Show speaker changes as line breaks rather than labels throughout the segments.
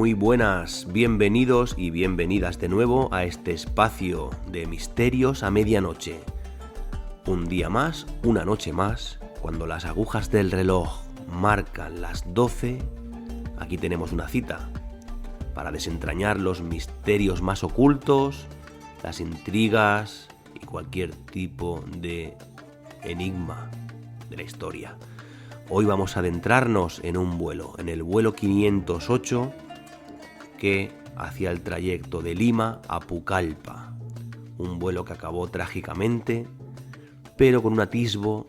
Muy buenas, bienvenidos y bienvenidas de nuevo a este espacio de misterios a medianoche. Un día más, una noche más, cuando las agujas del reloj marcan las 12, aquí tenemos una cita para desentrañar los misterios más ocultos, las intrigas y cualquier tipo de enigma de la historia. Hoy vamos a adentrarnos en un vuelo, en el vuelo 508, que hacía el trayecto de Lima a Pucallpa. Un vuelo que acabó trágicamente, pero con un atisbo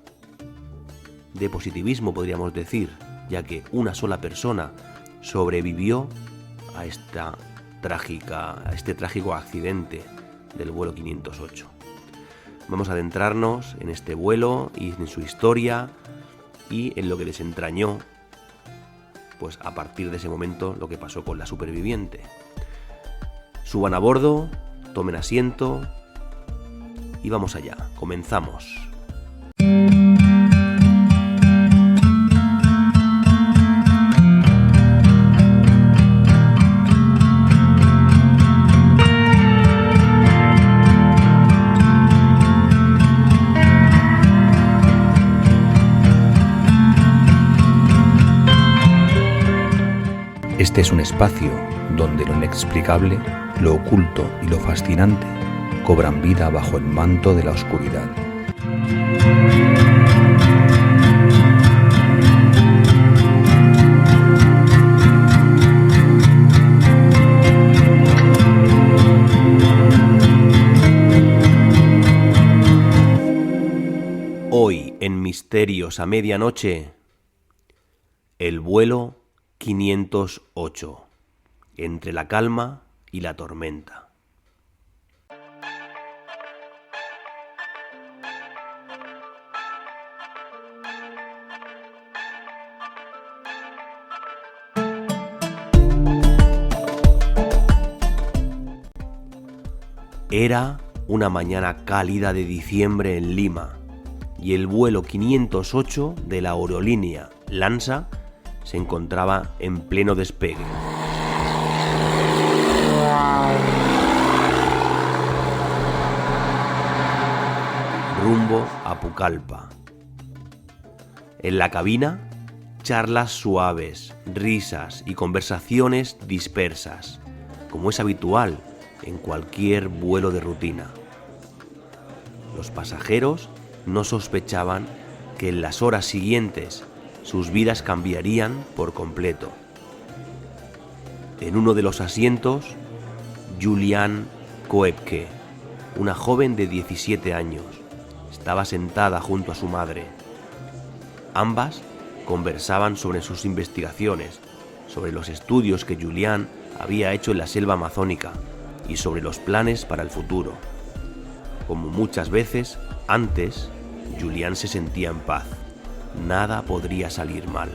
de positivismo, podríamos decir, ya que una sola persona sobrevivió a este trágico accidente del vuelo 508. Vamos a adentrarnos en este vuelo y en su historia y en lo que desentrañó, pues a partir de ese momento, lo que pasó con la superviviente. Suban a bordo, tomen asiento y vamos allá, comenzamos. Este es un espacio donde lo inexplicable, lo oculto y lo fascinante cobran vida bajo el manto de la oscuridad. Hoy en Misterios a Medianoche, el vuelo 508, entre la calma y la tormenta. Era una mañana cálida de diciembre en Lima y el vuelo 508 de la aerolínea LANSA se encontraba en pleno despegue. Rumbo a Pucallpa. En la cabina, charlas suaves, risas y conversaciones dispersas, como es habitual en cualquier vuelo de rutina. Los pasajeros no sospechaban que en las horas siguientes sus vidas cambiarían por completo. En uno de los asientos, Juliane Koepke, una joven de 17 años, estaba sentada junto a su madre. Ambas conversaban sobre sus investigaciones, sobre los estudios que Juliane había hecho en la selva amazónica y sobre los planes para el futuro. Como muchas veces antes, Juliane se sentía en paz. Nada podría salir mal.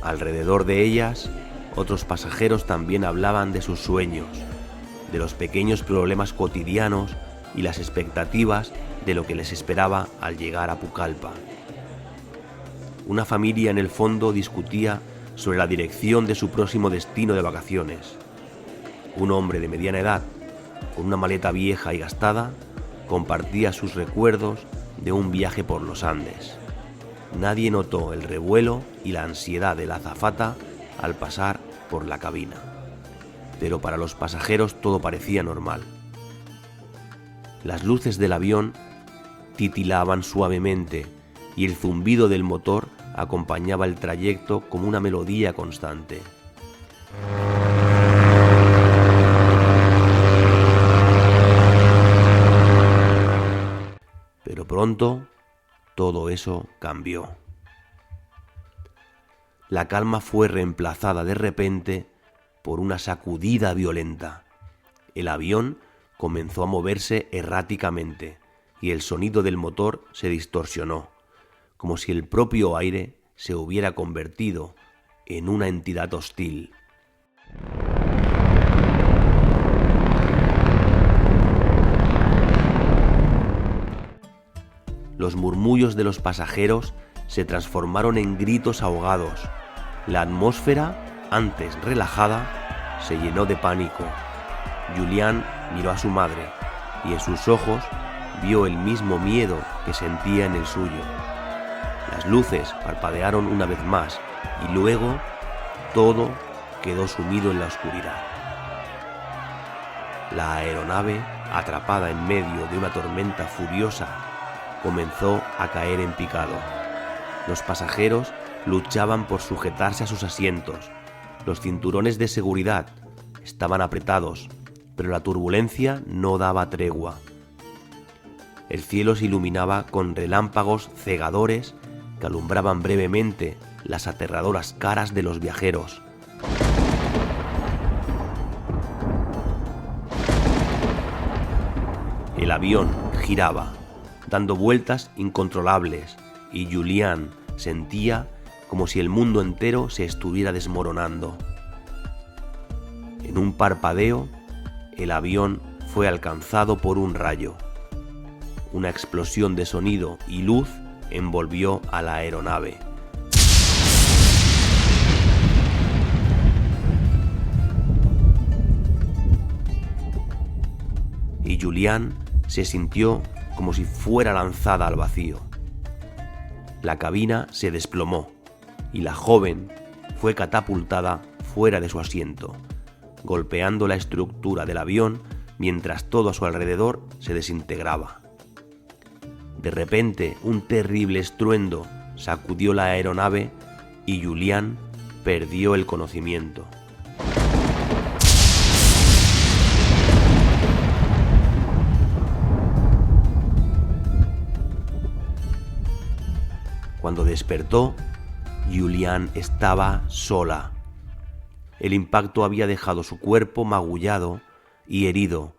Alrededor de ellas, otros pasajeros también hablaban de sus sueños, de los pequeños problemas cotidianos y las expectativas de lo que les esperaba al llegar a Pucallpa. Una familia en el fondo discutía sobre la dirección de su próximo destino de vacaciones. Un hombre de mediana edad, con una maleta vieja y gastada, compartía sus recuerdos de un viaje por los Andes. Nadie notó el revuelo y la ansiedad de la azafata al pasar por la cabina, pero para los pasajeros todo parecía normal. Las luces del avión titilaban suavemente y el zumbido del motor acompañaba el trayecto como una melodía constante. Pero pronto todo eso cambió. La calma fue reemplazada de repente por una sacudida violenta. El avión comenzó a moverse erráticamente y el sonido del motor se distorsionó, como si el propio aire se hubiera convertido en una entidad hostil. Los murmullos de los pasajeros se transformaron en gritos ahogados. La atmósfera antes relajada se llenó de pánico. Julián miró a su madre y en sus ojos vio el mismo miedo que sentía en el suyo. Las luces parpadearon una vez más y luego todo quedó sumido en la oscuridad. La aeronave, atrapada en medio de una tormenta furiosa, comenzó a caer en picado. Los pasajeros luchaban por sujetarse a sus asientos. Los cinturones de seguridad estaban apretados, pero la turbulencia no daba tregua. El cielo se iluminaba con relámpagos cegadores que alumbraban brevemente las aterradoras caras de los viajeros. El avión giraba, dando vueltas incontrolables, y Julián sentía como si el mundo entero se estuviera desmoronando. En un parpadeo, el avión fue alcanzado por un rayo. Una explosión de sonido y luz envolvió a la aeronave. Y Julián se sintió como si fuera lanzada al vacío. La cabina se desplomó y la joven fue catapultada fuera de su asiento, golpeando la estructura del avión mientras todo a su alrededor se desintegraba. De repente, un terrible estruendo sacudió la aeronave y Julián perdió el conocimiento. Cuando despertó, Julián estaba sola. El impacto había dejado su cuerpo magullado y herido,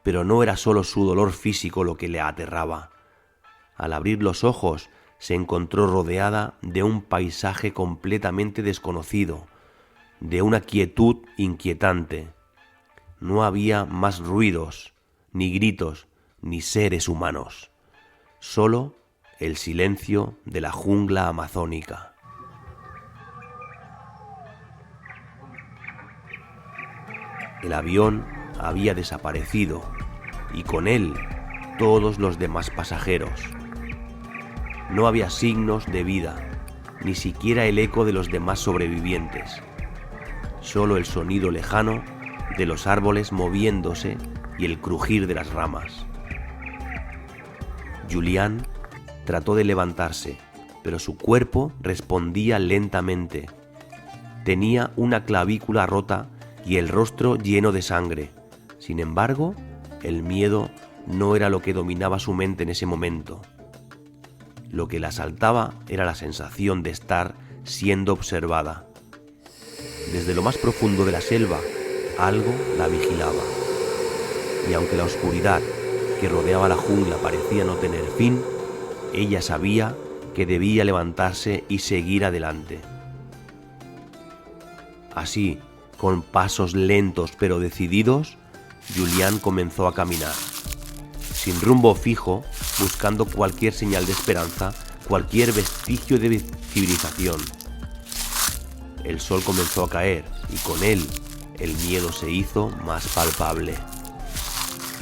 pero no era solo su dolor físico lo que le aterraba. Al abrir los ojos, se encontró rodeada de un paisaje completamente desconocido, de una quietud inquietante. No había más ruidos, ni gritos, ni seres humanos. Solo el silencio de la jungla amazónica. El avión había desaparecido y con él todos los demás pasajeros. No había signos de vida, ni siquiera el eco de los demás sobrevivientes. Solo el sonido lejano de los árboles moviéndose y el crujir de las ramas. Julián trató de levantarse, pero su cuerpo respondía lentamente. Tenía una clavícula rota y el rostro lleno de sangre. Sin embargo, el miedo no era lo que dominaba su mente en ese momento. Lo que la asaltaba era la sensación de estar siendo observada. Desde lo más profundo de la selva, algo la vigilaba. Y aunque la oscuridad que rodeaba la jungla parecía no tener fin, ella sabía que debía levantarse y seguir adelante. Así, con pasos lentos pero decididos, Julián comenzó a caminar. Sin rumbo fijo, buscando cualquier señal de esperanza, cualquier vestigio de civilización. El sol comenzó a caer y con él el miedo se hizo más palpable.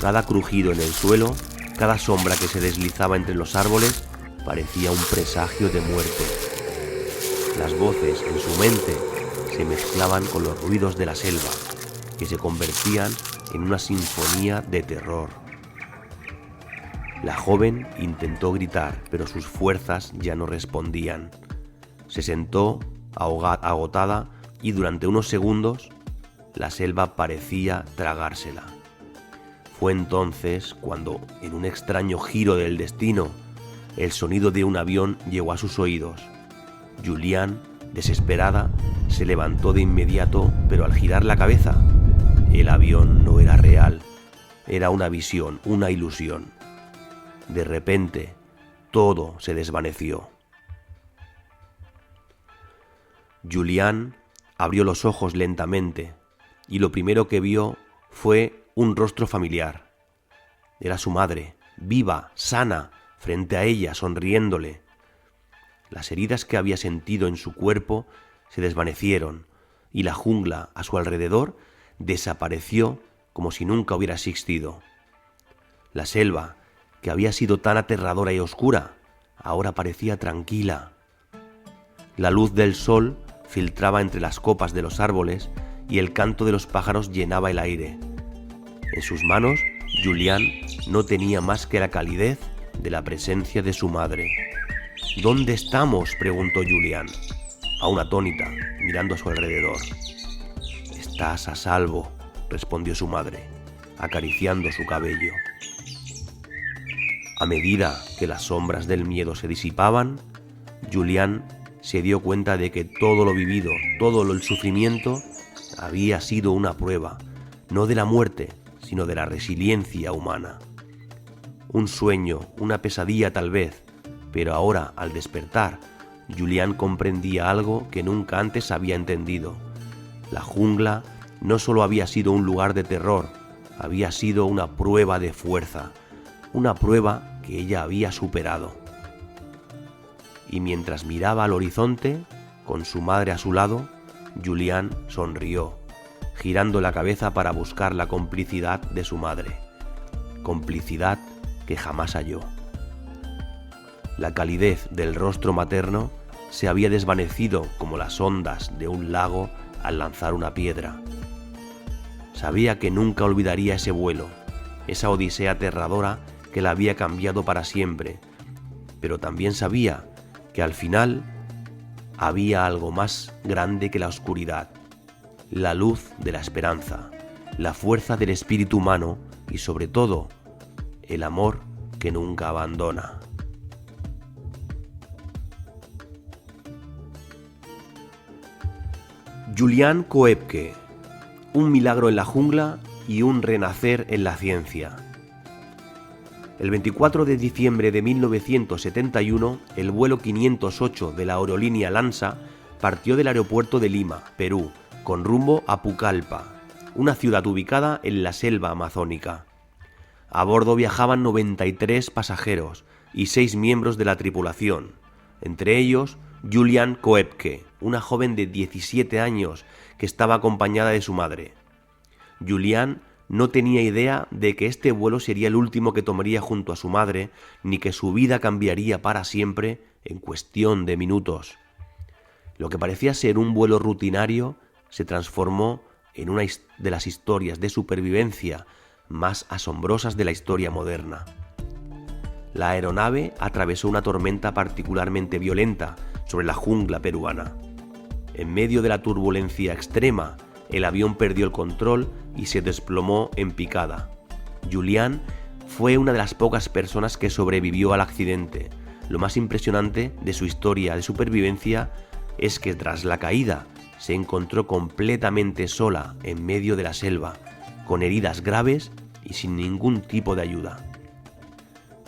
Cada crujido en el suelo, cada sombra que se deslizaba entre los árboles parecía un presagio de muerte. Las voces en su mente se mezclaban con los ruidos de la selva, que se convertían en una sinfonía de terror. La joven intentó gritar, pero sus fuerzas ya no respondían. Se sentó agotada y durante unos segundos la selva parecía tragársela. Fue entonces cuando, en un extraño giro del destino, el sonido de un avión llegó a sus oídos. Julián, desesperada, se levantó de inmediato, pero al girar la cabeza, el avión no era real. Era una visión, una ilusión. De repente, todo se desvaneció. Julián abrió los ojos lentamente y lo primero que vio fue un rostro familiar. Era su madre, viva, sana, frente a ella, sonriéndole. Las heridas que había sentido en su cuerpo se desvanecieron y la jungla a su alrededor desapareció como si nunca hubiera existido. La selva, que había sido tan aterradora y oscura, ahora parecía tranquila. La luz del sol filtraba entre las copas de los árboles y el canto de los pájaros llenaba el aire. En sus manos, Julián no tenía más que la calidez de la presencia de su madre. «¿Dónde estamos?», preguntó Julián, aún atónita, mirando a su alrededor. «Estás a salvo», respondió su madre, acariciando su cabello. A medida que las sombras del miedo se disipaban, Julián se dio cuenta de que todo lo vivido, el sufrimiento, había sido una prueba, no de la muerte, sino de la resiliencia humana. Un sueño, una pesadilla tal vez, pero ahora, al despertar, Julián comprendía algo que nunca antes había entendido. La jungla no solo había sido un lugar de terror, había sido una prueba de fuerza, una prueba que ella había superado. Y mientras miraba al horizonte, con su madre a su lado, Julián sonrió, girando la cabeza para buscar la complicidad de su madre, complicidad que jamás halló. La calidez del rostro materno se había desvanecido como las ondas de un lago al lanzar una piedra. Sabía que nunca olvidaría ese vuelo, esa odisea aterradora que la había cambiado para siempre, pero también sabía que al final había algo más grande que la oscuridad, la luz de la esperanza, la fuerza del espíritu humano y sobre todo, el amor que nunca abandona. Julián Koepke, un milagro en la jungla y un renacer en la ciencia. El 24 de diciembre de 1971, el vuelo 508 de la aerolínea LANSA partió del aeropuerto de Lima, Perú, con rumbo a Pucallpa, una ciudad ubicada en la selva amazónica. A bordo viajaban 93 pasajeros y 6 miembros de la tripulación, entre ellos Julián Koepke, una joven de 17 años que estaba acompañada de su madre. Julián no tenía idea de que este vuelo sería el último que tomaría junto a su madre, ni que su vida cambiaría para siempre en cuestión de minutos. Lo que parecía ser un vuelo rutinario se transformó en una de las historias de supervivencia más asombrosas de la historia moderna. La aeronave atravesó una tormenta particularmente violenta sobre la jungla peruana. En medio de la turbulencia extrema, el avión perdió el control y se desplomó en picada. Julián fue una de las pocas personas que sobrevivió al accidente. Lo más impresionante de su historia de supervivencia es que tras la caída se encontró completamente sola en medio de la selva, con heridas graves y sin ningún tipo de ayuda.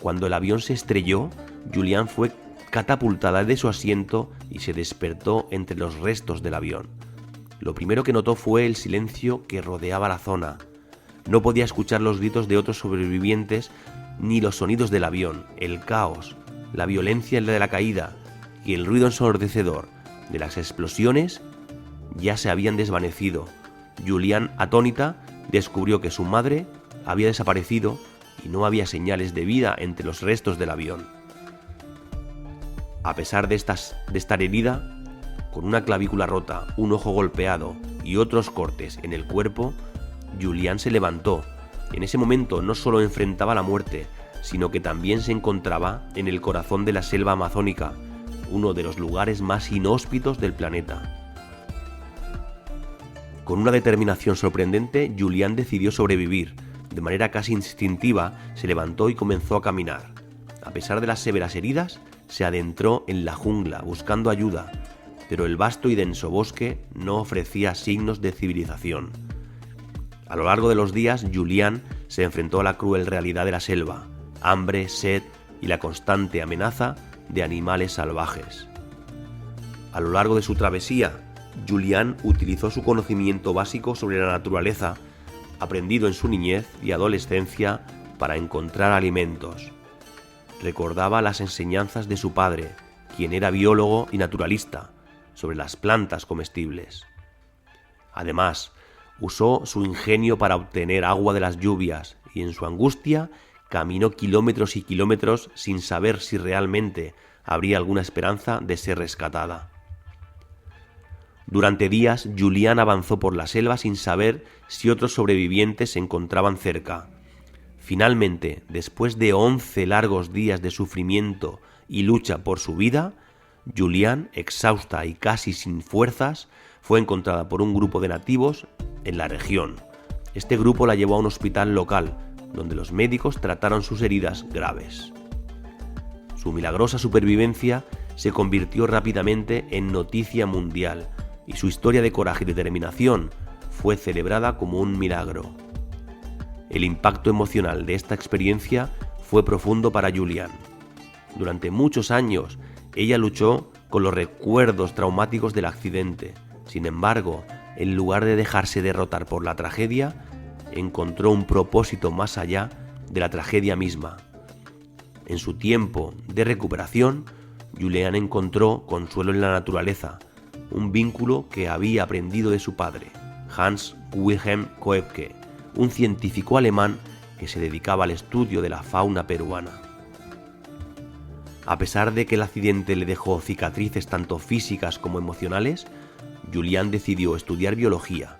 Cuando el avión se estrelló, Julián fue catapultada de su asiento y se despertó entre los restos del avión. Lo primero que notó fue el silencio que rodeaba la zona. No podía escuchar los gritos de otros sobrevivientes ni los sonidos del avión, el caos, la violencia de la caída y el ruido ensordecedor de las explosiones ya se habían desvanecido. Julián, atónita, descubrió que su madre había desaparecido y no había señales de vida entre los restos del avión. A pesar de estar herida, con una clavícula rota, un ojo golpeado y otros cortes en el cuerpo, Julián se levantó. En ese momento no solo enfrentaba la muerte, sino que también se encontraba en el corazón de la selva amazónica, uno de los lugares más inhóspitos del planeta. Con una determinación sorprendente, Julián decidió sobrevivir. De manera casi instintiva, se levantó y comenzó a caminar. A pesar de las severas heridas, se adentró en la jungla buscando ayuda, pero el vasto y denso bosque no ofrecía signos de civilización. A lo largo de los días, Julián se enfrentó a la cruel realidad de la selva, hambre, sed y la constante amenaza de animales salvajes. A lo largo de su travesía, Julián utilizó su conocimiento básico sobre la naturaleza, aprendido en su niñez y adolescencia, para encontrar alimentos. Recordaba las enseñanzas de su padre, quien era biólogo y naturalista, sobre las plantas comestibles. Además, usó su ingenio para obtener agua de las lluvias y en su angustia caminó kilómetros y kilómetros sin saber si realmente habría alguna esperanza de ser rescatada. Durante días, Julián avanzó por la selva sin saber si otros sobrevivientes se encontraban cerca. Finalmente, después de 11 largos días de sufrimiento y lucha por su vida, Julián, exhausta y casi sin fuerzas, fue encontrada por un grupo de nativos en la región. Este grupo la llevó a un hospital local, donde los médicos trataron sus heridas graves. Su milagrosa supervivencia se convirtió rápidamente en noticia mundial y su historia de coraje y determinación fue celebrada como un milagro. El impacto emocional de esta experiencia fue profundo para Julián. Durante muchos años, ella luchó con los recuerdos traumáticos del accidente. Sin embargo, en lugar de dejarse derrotar por la tragedia, encontró un propósito más allá de la tragedia misma. En su tiempo de recuperación, Julián encontró consuelo en la naturaleza, un vínculo que había aprendido de su padre, Hans Wilhelm Koepke, un científico alemán que se dedicaba al estudio de la fauna peruana. A pesar de que el accidente le dejó cicatrices tanto físicas como emocionales, Julián decidió estudiar biología.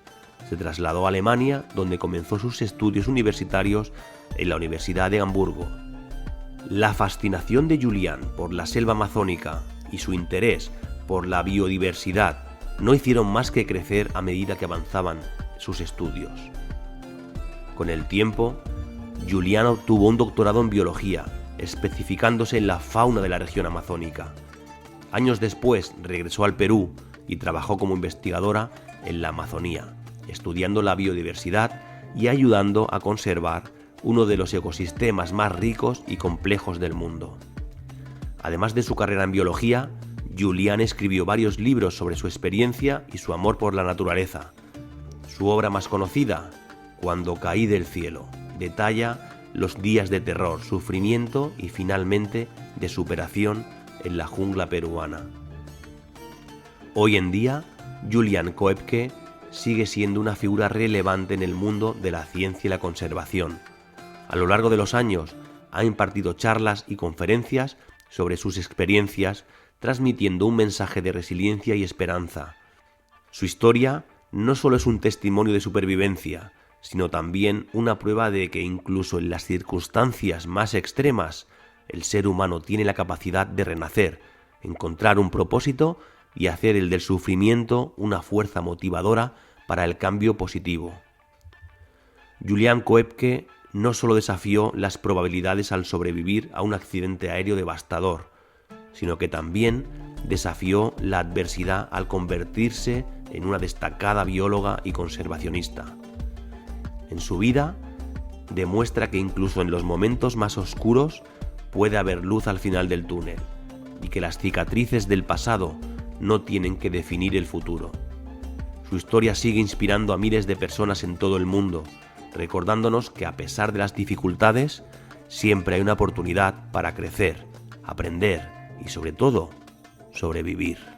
Se trasladó a Alemania, donde comenzó sus estudios universitarios en la Universidad de Hamburgo. La fascinación de Julián por la selva amazónica y su interés por la biodiversidad no hicieron más que crecer a medida que avanzaban sus estudios. Con el tiempo, Julián obtuvo un doctorado en biología, especificándose en la fauna de la región amazónica. Años después regresó al Perú y trabajó como investigadora en la Amazonía, estudiando la biodiversidad y ayudando a conservar uno de los ecosistemas más ricos y complejos del mundo. Además de su carrera en biología, Julián escribió varios libros sobre su experiencia y su amor por la naturaleza. Su obra más conocida, Cuando caí del cielo, detalla los días de terror, sufrimiento y finalmente de superación en la jungla peruana. Hoy en día, Julián Koepke sigue siendo una figura relevante en el mundo de la ciencia y la conservación. A lo largo de los años, ha impartido charlas y conferencias sobre sus experiencias, transmitiendo un mensaje de resiliencia y esperanza. Su historia no solo es un testimonio de supervivencia, sino también una prueba de que incluso en las circunstancias más extremas, el ser humano tiene la capacidad de renacer, encontrar un propósito y hacer del sufrimiento una fuerza motivadora para el cambio positivo. Julián Koepke no solo desafió las probabilidades al sobrevivir a un accidente aéreo devastador, sino que también desafió la adversidad al convertirse en una destacada bióloga y conservacionista. En su vida, demuestra que incluso en los momentos más oscuros puede haber luz al final del túnel y que las cicatrices del pasado no tienen que definir el futuro. Su historia sigue inspirando a miles de personas en todo el mundo, recordándonos que a pesar de las dificultades, siempre hay una oportunidad para crecer, aprender y sobre todo, sobrevivir.